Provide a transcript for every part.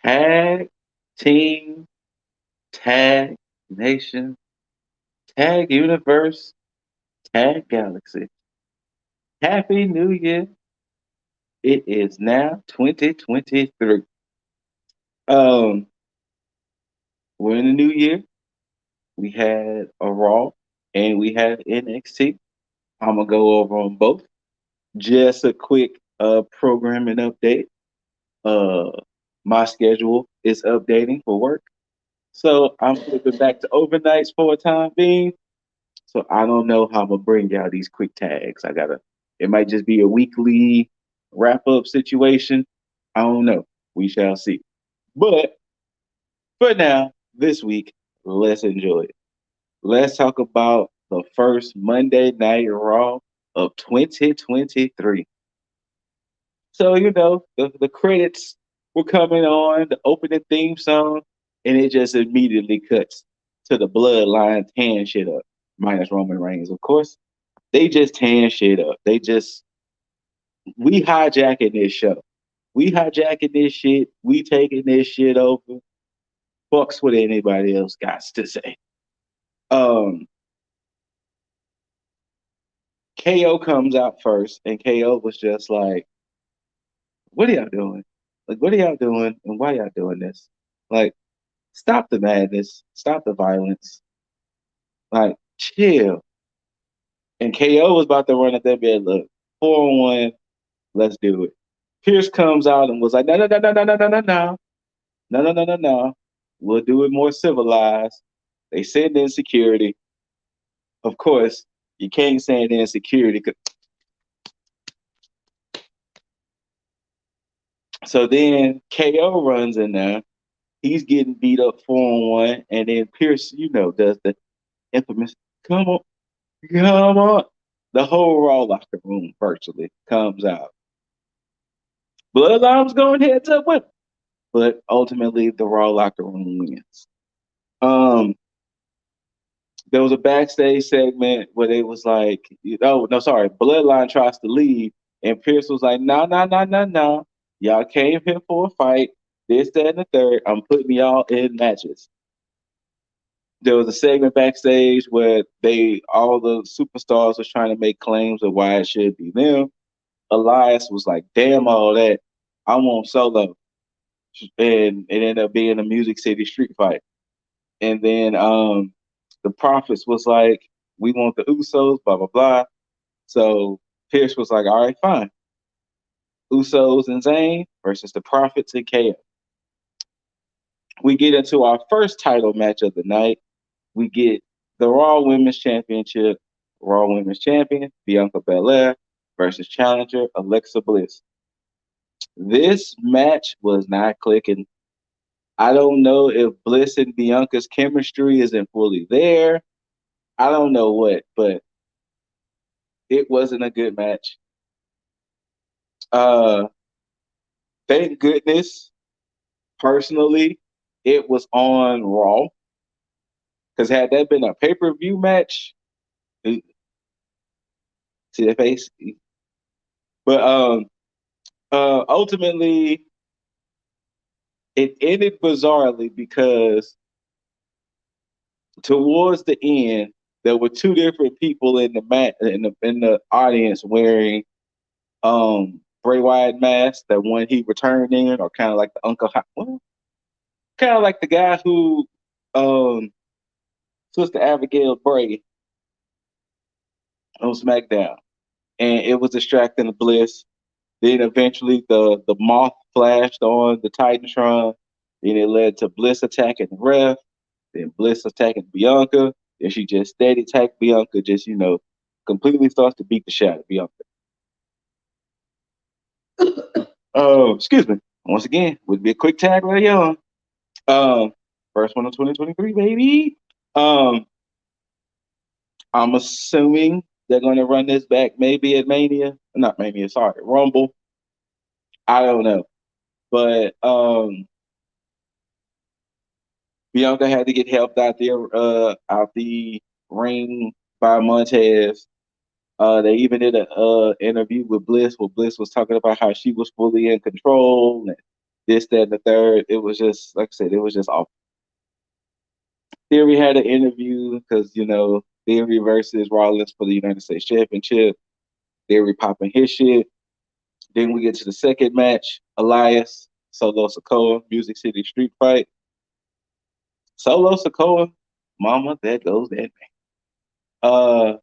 Tag Team, Tag Nation, Tag Universe, Tag Galaxy. Happy New Year. It is now 2023. Um, we're in the new year. We had a Raw and we had NXT. I'm gonna go over on both. Just a quick programming update. Uh my schedule is updating for work. So I'm flipping back to overnights for a time being. So I don't know how I'm gonna bring y'all these quick tags. It might just be a weekly wrap up situation. I don't know. We shall see. But for now, this week, let's enjoy it. Let's talk about the first Monday Night Raw of 2023. So, the credits were coming on, the opening theme song, and it just immediately cuts to the Bloodline tearing shit up. Minus Roman Reigns, of course. They just tearing shit up. We hijacking this show. We hijacking this shit. We taking this shit over. Fucks what anybody else got to say. Um, KO comes out first, and KO was just like, "What are y'all doing? Like, what are y'all doing, and why y'all doing this? Like, stop the madness, stop the violence, like, chill." And KO was about to run at that bed. Look, 4-on-1, let's do it. Pierce comes out and was like, "No, no, no, no, no, no, no, no, no, no, no, no, no, no. We'll do it more civilized." They send in security. Of course, you can't send in security. So then KO runs in there. He's getting beat up 4-on-1, and then Pierce, does the infamous "come on, come on." The whole Raw locker room virtually comes out. Bloodline's going heads up with him, but ultimately the Raw locker room wins. Um, there was a backstage segment where they was like, "Oh no, sorry." Bloodline tries to leave, and Pierce was like, "No, no, no, no, no. Y'all came here for a fight. This, that, and the third. I'm putting y'all in matches." There was a segment backstage where all the superstars was trying to make claims of why it should be them. Elias was like, "Damn all that. I want Solo," and it ended up being a Music City street fight. And then the Prophets was like, "We want the Usos, blah blah blah." So Pierce was like, "All right, fine. Usos and Zayn versus the Prophets and KO." We get into our first title match of the night. We get the Raw Women's Championship, Raw Women's Champion Bianca Belair versus challenger Alexa Bliss. This match was not clicking. I don't know if Bliss and Bianca's chemistry isn't fully there. I don't know what, but it wasn't a good match. Uh, thank goodness, personally, it was on Raw. Because had that been a pay-per-view match, see that face? But ultimately, it ended bizarrely because towards the end, there were two different people in the in the audience wearing Bray Wyatt mask. That one he returned in, or kind of like the well, kind of like the guy who Sister Abigail Bray on SmackDown, and it was distracting the Bliss. Then eventually the moth flashed on the Titantron. Then it led to Bliss attacking the ref. Then Bliss attacking Bianca. Then she just steady attacked Bianca, just completely starts to beat the shit out of Bianca. Oh, excuse me. Once again, would be a quick tag right on. Um, first one of 2023, baby. Um, I'm assuming they're gonna run this back maybe at Mania. Not Mania, sorry, Rumble. I don't know. But Bianca had to get helped out the ring by Montez. They even did an interview with Bliss where Bliss was talking about how she was fully in control, and this, that, and the third. It was just like I said, it was just off. Theory had an interview because Theory versus Rollins for the United States Championship. Theory popping his shit. Then we get to the second match: Elias, Solo Sikoa, Music City Street Fight. Solo Sikoa, mama, there goes that man. Uh,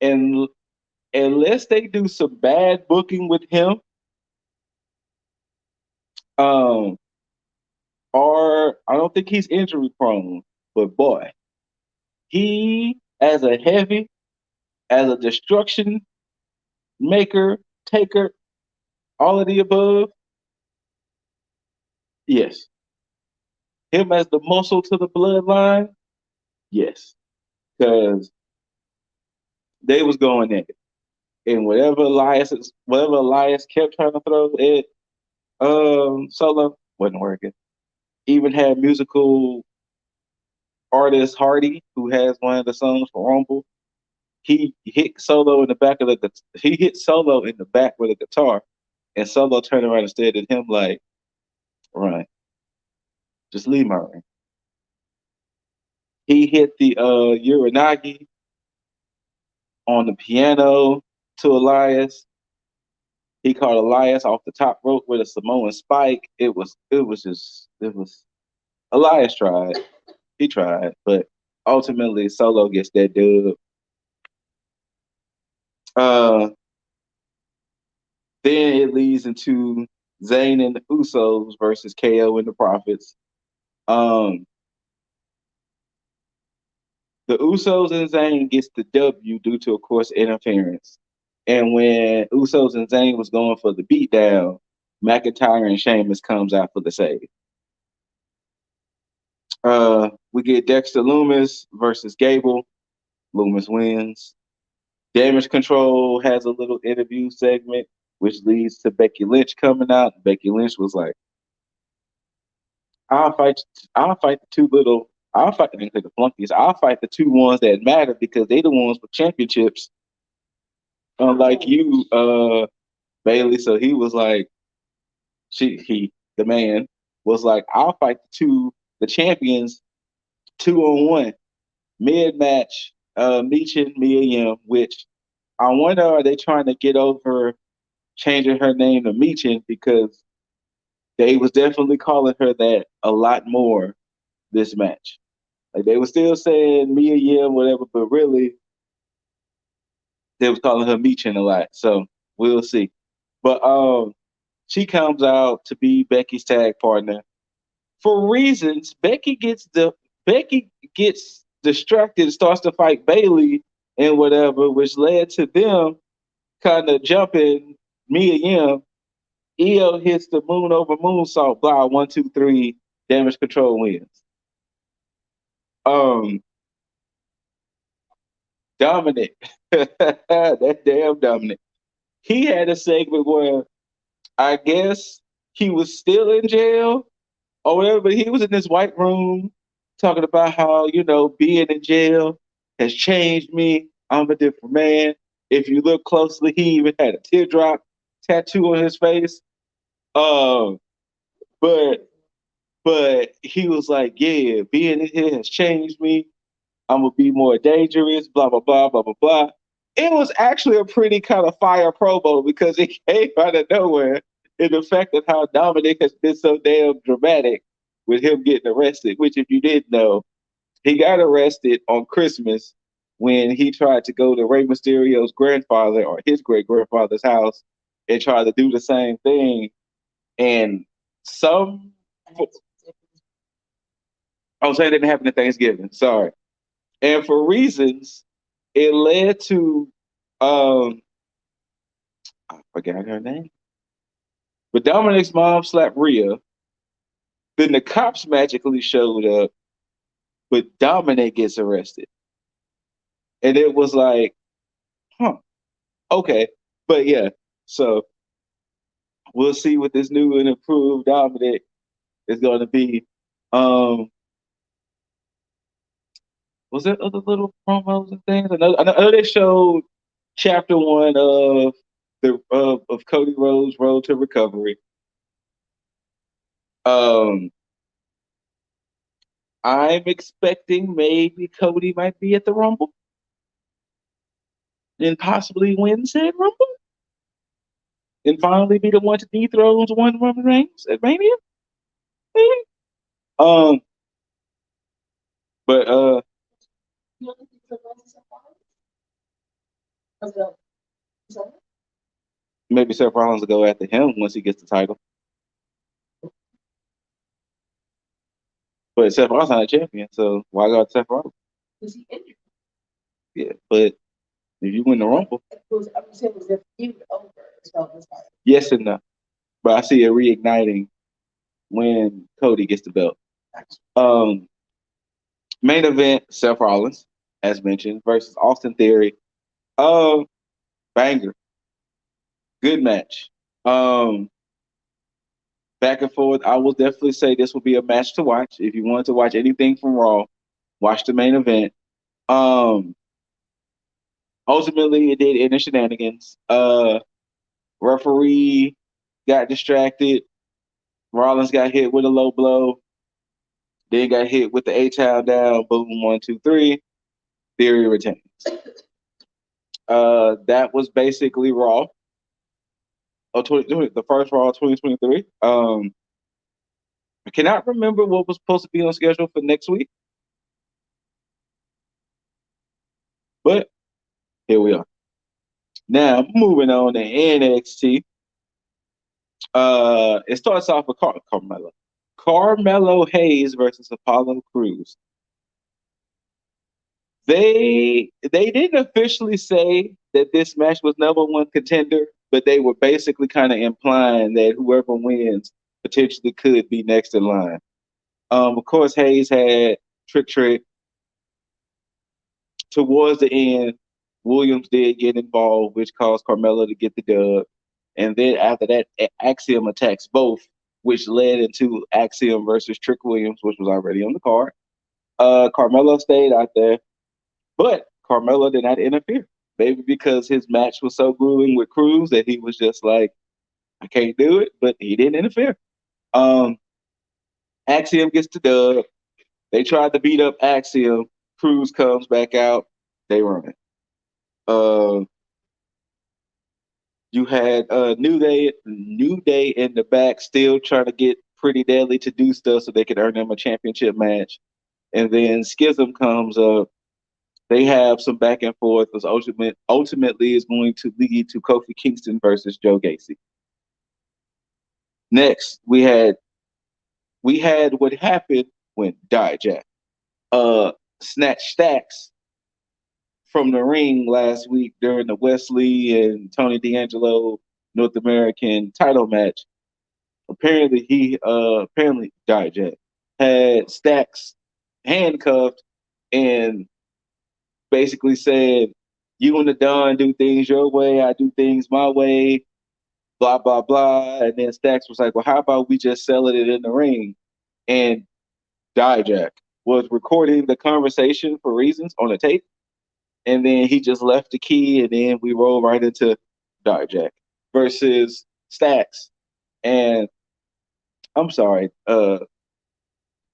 and unless they do some bad booking with him, um, or I don't think he's injury prone, but boy, he as a heavy, as a destruction maker, taker, all of the above, yes. Him as the muscle to the bloodline, yes. Because they was going at it. And whatever Elias kept trying to throw at Solo wasn't working. Even had musical artist Hardy, who has one of the songs for Rumble. He hit Solo in the back of the he hit Solo in the back with a guitar, and Solo turned around and stared at him like, "Run, just leave my ring." He hit the Uranagi on the piano to Elias. He caught Elias off the top rope with a Samoan spike. It was Elias tried. He tried, but ultimately Solo gets that dub. Uh, then it leads into Zayn and the Usos versus KO and the Profits. Um, the Usos and Zayn gets the W due to, of course, interference. And when Usos and Zayn was going for the beatdown, McIntyre and Sheamus comes out for the save. We get Dexter Loomis versus Gable. Loomis wins. Damage Control has a little interview segment, which leads to Becky Lynch coming out. Becky Lynch was like, "I'll fight. I'll fight the two little. I'll fight the flunkies. I'll fight the two ones that matter because they the ones with championships, unlike you, Bailey." So he was like, the man was like, "I'll fight the champions 2-on-1 mid match. Meechin, Mia Yim, which I wonder, are they trying to get over changing her name to Meechin because they was definitely calling her that a lot more this match. Like they were still saying Mia Yim, whatever, but really they was calling her Meechin a lot. So we'll see. But she comes out to be Becky's tag partner. For reasons, Becky gets distracted, starts to fight Bailey and whatever, which led to them kind of jumping Mia Yim. Io hits the moon over moonsault, blah, 1, 2, 3, Damage Control wins. Um, Dominic, that damn Dominic. He had a segment where I guess he was still in jail or whatever, but he was in this white room talking about how, being in jail has changed me. I'm a different man. If you look closely, he even had a teardrop tattoo on his face. Um, but he was like, yeah, being in here has changed me. I'm gonna be more dangerous, blah blah blah blah blah blah. It was actually a pretty kind of fire promo because it came out of nowhere in the fact of how Dominic has been so damn dramatic with him getting arrested, which if you didn't know, he got arrested on Christmas when he tried to go to Rey Mysterio's grandfather or his great grandfather's house and try to do the same thing. And some I was saying it didn't happen at Thanksgiving. Sorry. And for reasons, it led to I forgot her name. But Dominic's mom slapped Rhea. Then the cops magically showed up, but Dominic gets arrested. And it was like, huh, okay. But yeah, so we'll see what this new and improved Dominic is going to be. Was there other little promos and things? I know they showed chapter one of Cody Rhodes' Road to Recovery. Um, I'm expecting maybe Cody might be at the Rumble and possibly win said Rumble and finally be the one to dethrone one Roman Reigns at Mania. Maybe. Um, but maybe Seth Rollins will go after him once he gets the title. But Seth Rollins not a champion, so why go after Seth Rollins? Yeah, but if you win the Rumble, yes and no. But I see it reigniting when Cody gets the belt. Um, Main event: Seth Rollins, as mentioned, versus Austin Theory. Um, Banger, good match. Um, Back and forth. I will definitely say this will be a match to watch. If you wanted to watch anything from Raw, watch the main event. Um, Ultimately, it did end in shenanigans. Referee got distracted. Rollins got hit with a low blow. Then got hit with the A-Town down. Boom, 1, 2, 3. Theory retains. That was basically Raw. The first Raw 2023. I cannot remember what was supposed to be on schedule for next week, but here we are. Now moving on to NXT. It starts off with Carmelo Hayes versus Apollo Crews. They didn't officially say that this match was number one contender, but they were basically kind of implying that whoever wins potentially could be next in line. Of course, Hayes had Trick. Towards the end, Williams did get involved, which caused Carmelo to get the dub. And then after that, Axiom attacks both, which led into Axiom versus Trick Williams, which was already on the card. Carmelo stayed out there, but Carmelo did not interfere. Maybe because his match was so grueling with Cruz that he was just like, I can't do it, but he didn't interfere. Um, Axiom gets the dub. They tried to beat up Axiom. Cruz comes back out. They run it. Uh, You had New Day in the back, still trying to get Pretty Deadly to do stuff so they could earn them a championship match. And then Schism comes up. They have some back and forth, which ultimately is going to lead to Kofi Kingston versus Joe Gacy. Next, we had what happened when Dijak snatched stacks from the ring last week during the Wesley and Tony D'Angelo North American title match. Apparently Dijak had Stacks handcuffed and basically said, "You and the Don do things your way, I do things my way." Blah blah blah. And then Stacks was like, "Well, how about we just sell it in the ring?" And Dijak was recording the conversation for reasons on a tape, and then he just left the key, and then we roll right into Dijak versus Stacks. And I'm sorry, Dijak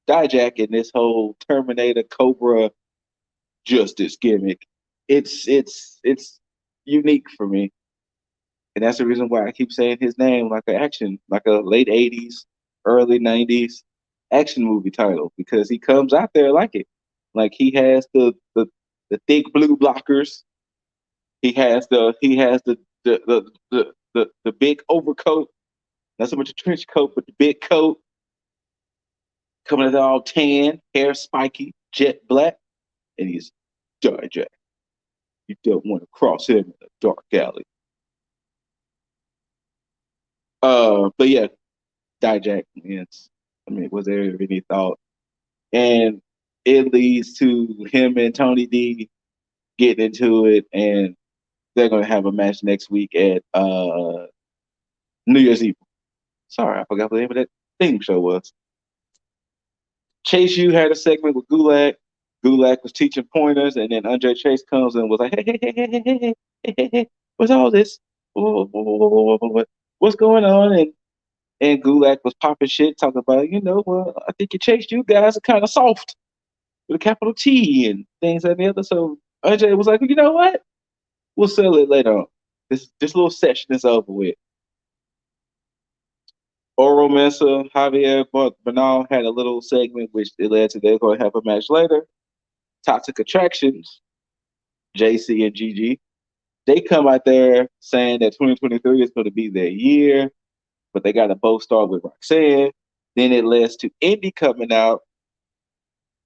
and this whole Terminator Cobra justice gimmick. It's unique for me, and that's the reason why I keep saying his name like a late '80s, early '90s action movie title because he comes out there like it. Like he has the thick blue blockers. He has the big overcoat. Not so much a trench coat, but the big coat coming out all tan, hair spiky, jet black, and he's Dijak. You don't want to cross him in a dark alley. But yeah, Dijak. Yes, I mean, was there any thought? And it leads to him and Tony D getting into it, and they're gonna have a match next week at New Year's Eve. Sorry, I forgot what the name of that theme show was. Chase U had a segment with Gulak. Gulak was teaching pointers, and then Andre Chase comes and was like, "Hey, what's all this? What's going on?" And And Gulak was popping shit, talking about, well, I think it chased you guys are kind of soft with a capital T and things like the other. So Andre was like, you know what? We'll sell it later on. This little session is over with. Oro Mesa, Javier Bernal had a little segment which it led to they're going to have a match later. Toxic Attractions, JC and GG. They come out there saying that 2023 is going to be their year, but they got to both start with Roxanne. Then it leads to Indy coming out,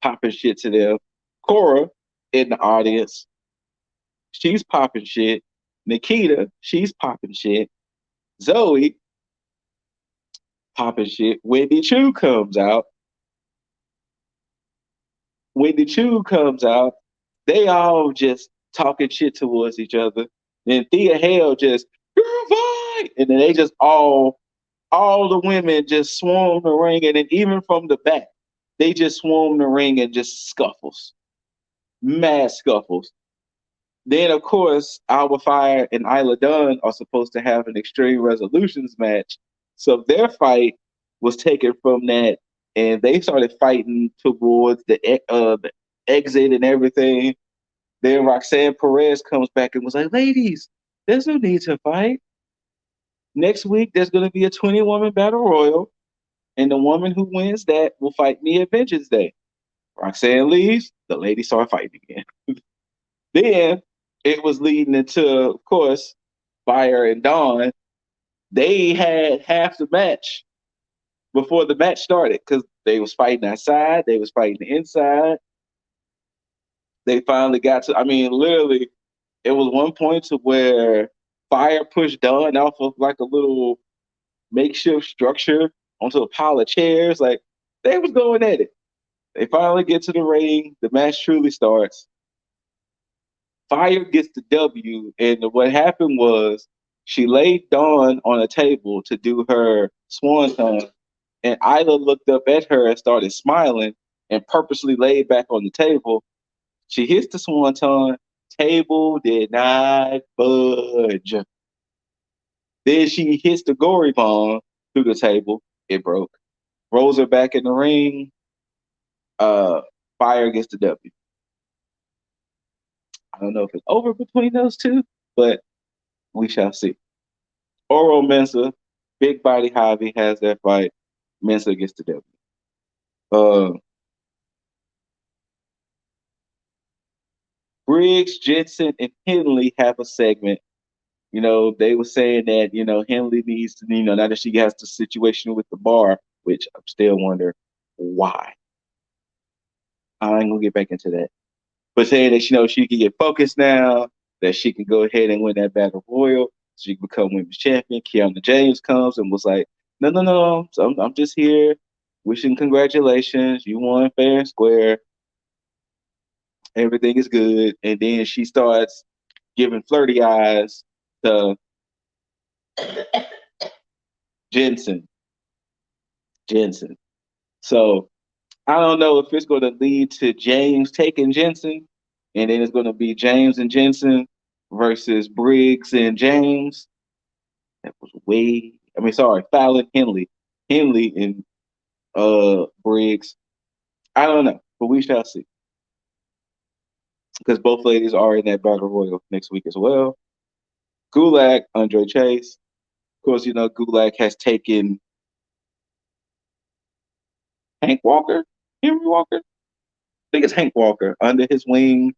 popping shit to them. Cora in the audience, she's popping shit. Nikita, she's popping shit. Zoe, popping shit. Wendy Chu comes out. Wendy Chu comes out. They all just talking shit towards each other. Then Thea Hale just, girl fight! And then they just all the women just swarm the ring. And then even from the back, they just swarm the ring and just scuffles. Mad scuffles. Then, of course, Alba Fire and Isla Dunn are supposed to have an Extreme Resolutions match. So their fight was taken from that, and they started fighting towards the exit and everything. Then Roxanne Perez comes back and was like, ladies, there's no need to fight. Next week, there's going to be a 20-woman battle royal, and the woman who wins that will fight me at Vengeance Day. Roxanne leaves, the ladies start fighting again. Then it was leading into, of course, Fire and Dawn. They had half the match before the match started because they was fighting outside, they was fighting inside. They finally got to, I mean, literally, it was one point to where Fire pushed Dawn off of like a little makeshift structure onto a pile of chairs. Like, they was going at it. They finally get to the ring. The match truly starts. Fire gets the W, and what happened was she laid Dawn on a table to do her swanton, and Isla looked up at her and started smiling and purposely laid back on the table. She hits the swanton, table did not budge. Then she hits the gory bomb through the table, it broke. Rolls her back in the ring. Uh, Fire gets the W. I don't know if it's over between those two, but we shall see. Oro Mensa, big body Javi has that fight. Mensa gets the W. Uh, Briggs, Jensen, and Henley have a segment. They were saying that, Henley needs to, now that she has the situation with the bar, which I'm still wondering why. I ain't gonna get back into that. But saying that, she can get focused now, that she can go ahead and win that battle royal, so she can become women's champion. Kiana James comes and was like, no, no, no, so I'm just here wishing congratulations. You won fair and square. Everything is good. And then she starts giving flirty eyes to Jensen. Jensen. So I don't know if it's going to lead to James taking Jensen, and then it's going to be James and Jensen versus Briggs and James. That was way. I mean, sorry, Fallon, Henley and Briggs. I don't know, but we shall see because both ladies are in that battle royal next week as well. Gulak, Andre Chase. Of course, Gulak has taken Hank Walker, Henry Walker. I think it's Hank Walker under his wing.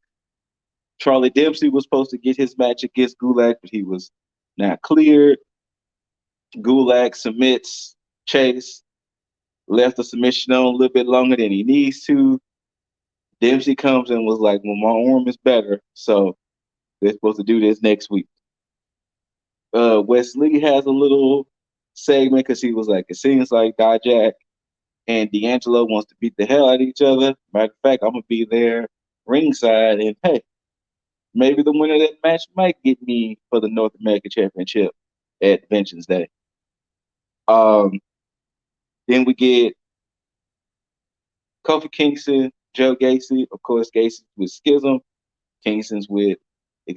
Charlie Dempsey was supposed to get his match against Gulak, but he was not cleared. Gulak submits Chase, left the submission on a little bit longer than he needs to. Dempsey comes and was like, well, my arm is better, so they're supposed to do this next week. Wesley has a little segment because he was like, it seems like Dijak and D'Angelo wants to beat the hell out of each other. Matter of fact, I'm going to be there ringside, and hey, maybe the winner of that match might get me for the North American Championship at Vengeance Day. Then we get Kofi Kingston, Joe Gacy. Of course, Gacy with Schism. Kingston's with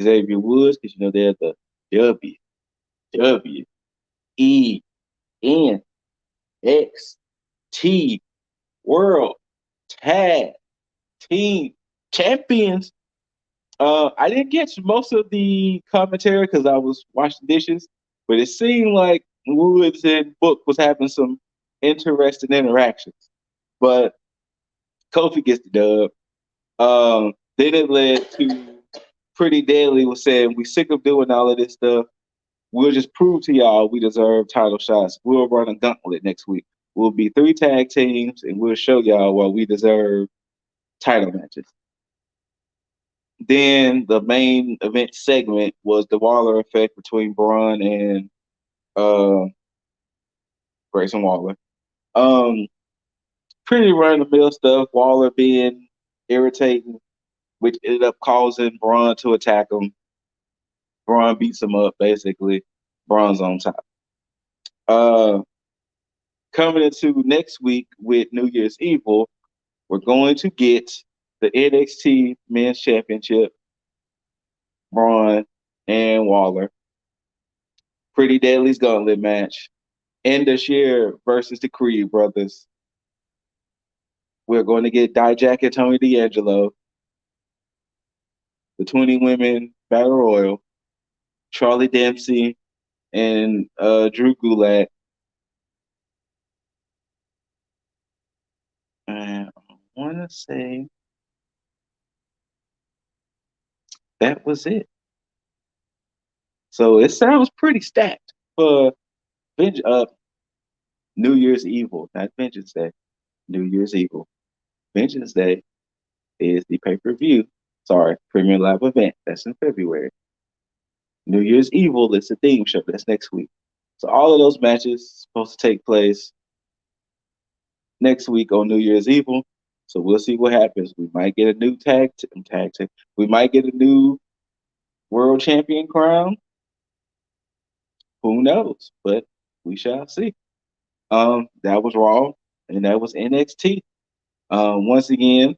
Xavier Woods because they're the W E N. NXT World Tag Team Champions. I didn't catch most of the commentary because I was washing dishes, but it seemed like Woods and Book was having some interesting interactions. But Kofi gets the dub. Then it led to Pretty Deadly was saying, "We sick of doing all of this stuff. We'll just prove to y'all we deserve title shots. We'll run a gauntlet next week. We'll be 3 tag teams, and we'll show y'all why we deserve title matches." Then the main event segment was the Waller effect between Braun and uh, Grayson Waller. Um, Pretty run of the mill stuff. Waller being irritating, which ended up causing Braun to attack him. Braun beats him up basically. Braun's on top. Uh, Coming into next week with New Year's Evil, we're going to get the NXT Men's Championship, Braun and Waller. Pretty Deadly's Gauntlet match. Shear versus the Creed brothers. We're going to get Dijak and Tony D'Angelo, the 20 women battle royal, Charlie Dempsey and Drew Gulak. And I want to say that was it. So it sounds pretty stacked for New Year's Evil, not Vengeance Day. New Year's Evil. Vengeance Day is the pay-per-view. Sorry, premium live event. That's in February. New Year's Evil is the theme show. That's next week. So all of those matches supposed to take place next week on New Year's Evil. So we'll see what happens. We might get a new tag team. We might get a new world champion crown. Who knows? But we shall see. That was Raw, and that was NXT. Once again,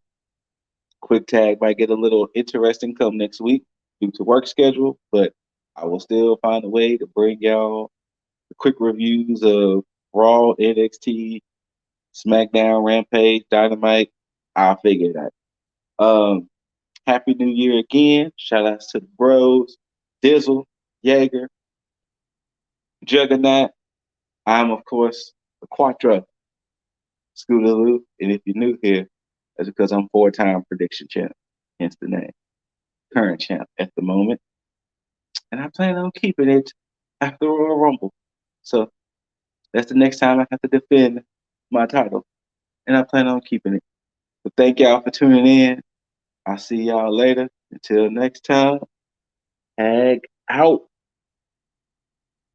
Quick Tag might get a little interesting come next week due to work schedule, but I will still find a way to bring y'all the quick reviews of Raw, NXT, SmackDown, Rampage, Dynamite. I'll figure it out. Happy New Year again. Shout outs to the bros, Dizzle, Jaeger, Juggernaut. I'm, of course, the Quattro, Scootaloo. And if you're new here, that's because I'm 4-time prediction champ, hence the name. Current champ at the moment. And I plan on keeping it after Royal Rumble. So that's the next time I have to defend my title. And I plan on keeping it. So thank y'all for tuning in. I'll see y'all later. Until next time, tag out.